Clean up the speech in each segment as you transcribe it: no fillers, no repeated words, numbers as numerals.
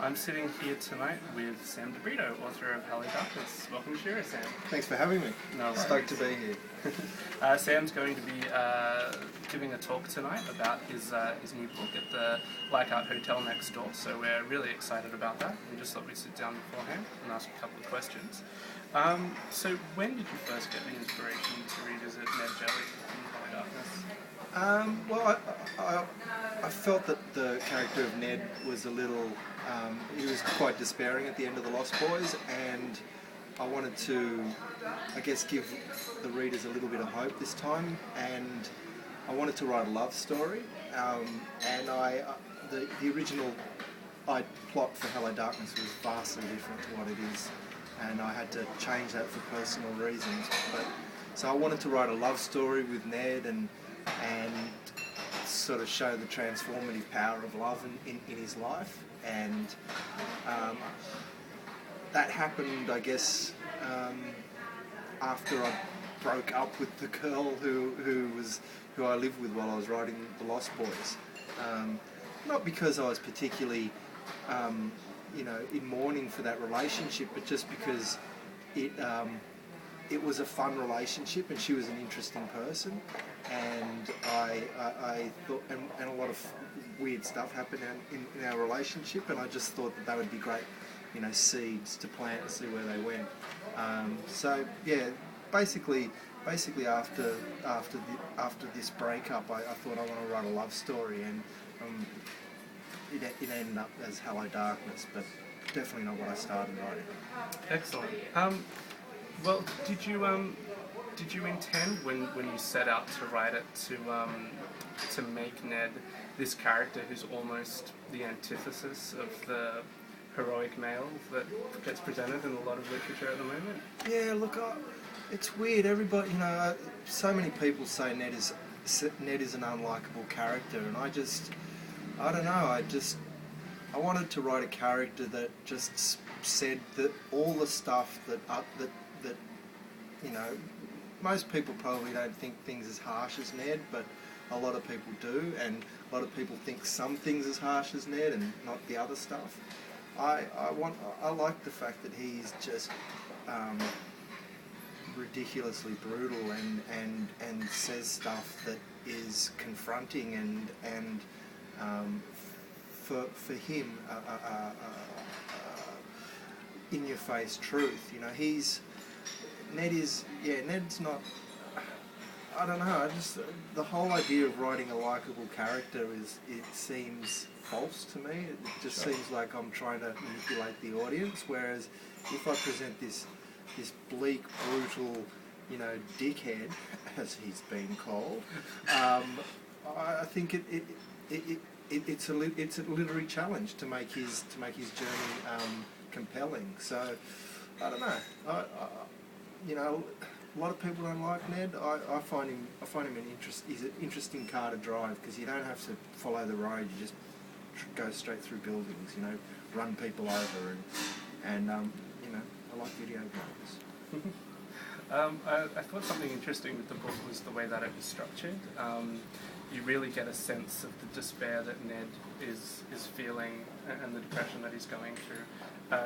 I'm sitting here tonight with Sam de Brito, author of Hello Darkness. Welcome to Shearer, Sam. Thanks for having me. No worries. Stoked to be here. Sam's going to be giving a talk tonight about his new book at the Leichhardt Hotel next door, so we're really excited about that. We just thought we'd sit down beforehand and ask a couple of questions. So when did you first get the inspiration to revisit Ned Jelly in Hello Darkness? Well, I felt that the character of Ned was a little, he was quite despairing at the end of The Lost Boys, and I wanted to, I guess, give the readers a little bit of hope this time, and I wanted to write a love story, and the original plot for Hello Darkness was vastly different to what it is, and I had to change that for personal reasons. So I wanted to write a love story with Ned and sort of show the transformative power of love in his life, and that happened, I guess, after I broke up with the girl who I lived with while I was writing The Lost Boys. Not because I was particularly in mourning for that relationship, but just because it was a fun relationship, and she was an interesting person, and I thought, and a lot of weird stuff happened in our relationship, and I just thought that would be great, seeds to plant and see where they went. So yeah, basically after this breakup, I thought I want to write a love story, and it ended up as Hello Darkness, but definitely not what I started writing. Excellent. Well, did you intend when you set out to write it to make Ned this character who's almost the antithesis of the heroic male that gets presented in a lot of literature at the moment? Yeah, look, it's weird. Everybody, so many people say Ned is an unlikable character, and I don't know. I wanted to write a character that just said that all the stuff that most people probably don't think things as harsh as Ned, but a lot of people do, and a lot of people think some things as harsh as Ned and not the other stuff. I like the fact that he's just ridiculously brutal and says stuff that is confronting and for him in your face truth. Ned's not, I don't know, the whole idea of writing a likeable character it seems false to me. It just seems like I'm trying to manipulate the audience, whereas if I present this bleak, brutal, dickhead, as he's been called, I think it's a literary challenge to make his journey compelling. So I don't know. A lot of people don't like Ned. I find him he's an interesting car to drive, because you don't have to follow the road. You just go straight through buildings. Run people over, and I like video games. I thought something interesting with the book was the way that it was structured. You really get a sense of the despair that Ned is feeling and the depression that he's going through,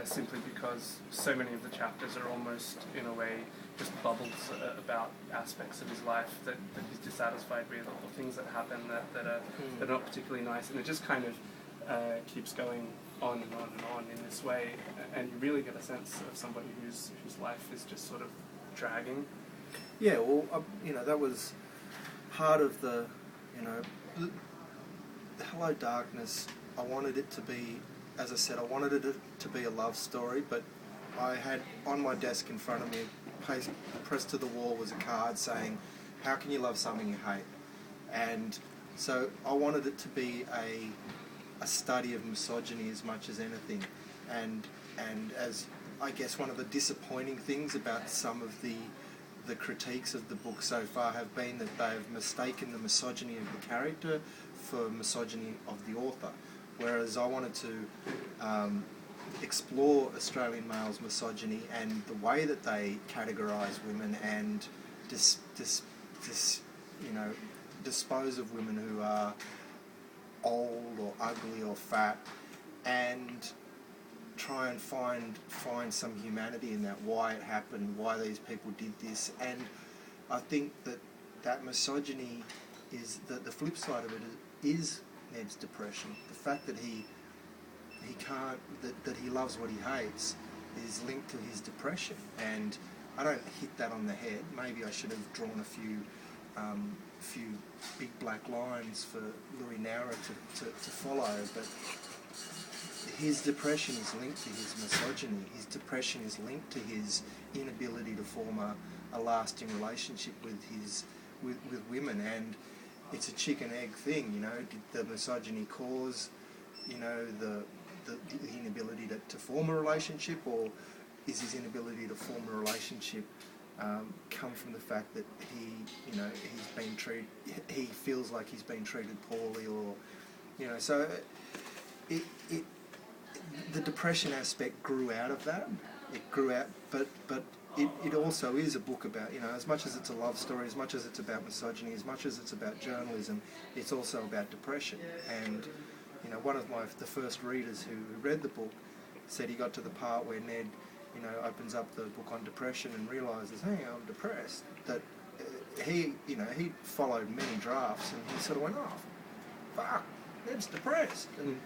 simply because so many of the chapters are almost, in a way, just bubbles about aspects of his life that he's dissatisfied with, or things that happen that are not particularly nice, and it just kind of keeps going on and on and on in this way, and you really get a sense of somebody whose life is just sort of dragging. Yeah, well, that was part of the Hello Darkness. I wanted it to be, as I said, I wanted it to be a love story, but I had on my desk in front of me, pressed to the wall, was a card saying, "How can you love something you hate?" And so I wanted it to be a study of misogyny as much as anything, and as I guess one of the disappointing things about some of the critiques of the book so far have been that they've mistaken the misogyny of the character for misogyny of the author, whereas I wanted to explore Australian males' misogyny and the way that they categorise women and dispose of women who are old or ugly or fat, and try and find some humanity in that, why it happened, why these people did this. And I think that misogyny is the flip side of it is Ned's depression. The fact that he can't, that he loves what he hates is linked to his depression. And I don't hit that on the head. Maybe I should have drawn a few big black lines for Louis Nara to follow, but his depression is linked to his misogyny. His depression is linked to his inability to form a lasting relationship with women, and it's a chicken egg thing, you know. Did the misogyny cause, you know, the inability to form a relationship, or is his inability to form a relationship come from the fact that he feels like he's been treated poorly, or, you know, so the depression aspect grew out of that. It grew out, but it also is a book about, you know, as much as it's a love story, as much as it's about misogyny, as much as it's about journalism, it's also about depression. And, you know, one of the first readers who read the book said he got to the part where Ned, you know, opens up the book on depression and realises, hey, I'm depressed. That he followed many drafts and he sort of went, oh, fuck, Ned's depressed. And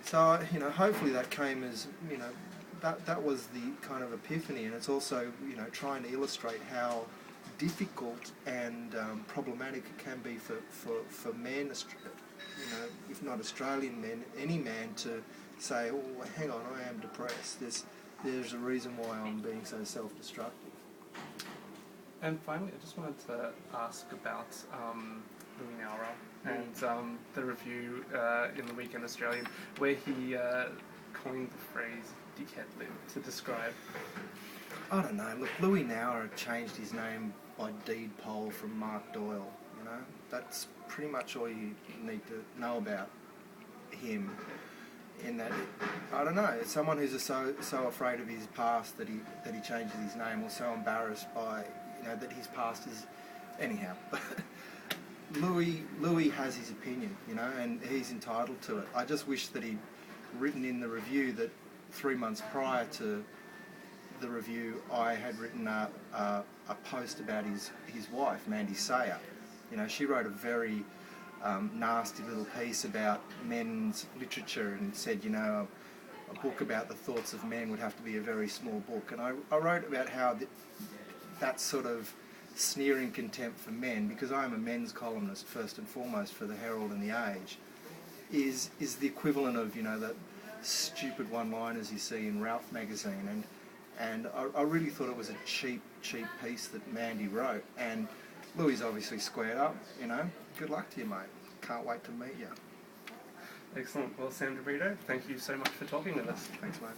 so, you know, hopefully that came as, you know, that was the kind of epiphany. And it's also, you know, trying to illustrate how difficult and problematic it can be for men, you know, if not Australian men, any man, to say, oh, hang on, I am depressed. There's a reason why I'm being so self-destructive. And finally, I just wanted to ask about Louis Nara and the review in the Weekend Australian, where he coined the phrase dickhead lib to describe. I don't know. Look, Louis Nara changed his name by deed poll from Mark Doyle. You know, that's pretty much all you need to know about him. In that, I don't know, it's someone who's so afraid of his past that he changes his name, or so embarrassed by, you know, that his past is, anyhow. Louis has his opinion, you know, and he's entitled to it. I just wish that he'd written in the review that 3 months prior to the review, I had written a post about his wife, Mandy Sayer. You know, she wrote a very nasty little piece about men's literature and said, you know, a book about the thoughts of men would have to be a very small book. And I wrote about how that sort of sneering contempt for men, because I'm a men's columnist first and foremost for the Herald and the Age, is the equivalent of, you know, the stupid one-liners you see in Ralph magazine. And I really thought it was a cheap piece that Mandy wrote. And Louis obviously squared up, you know. Good luck to you, mate. Can't wait to meet you. Excellent. Well, Sam de Brito, thank you so much for talking with us. Thanks, mate.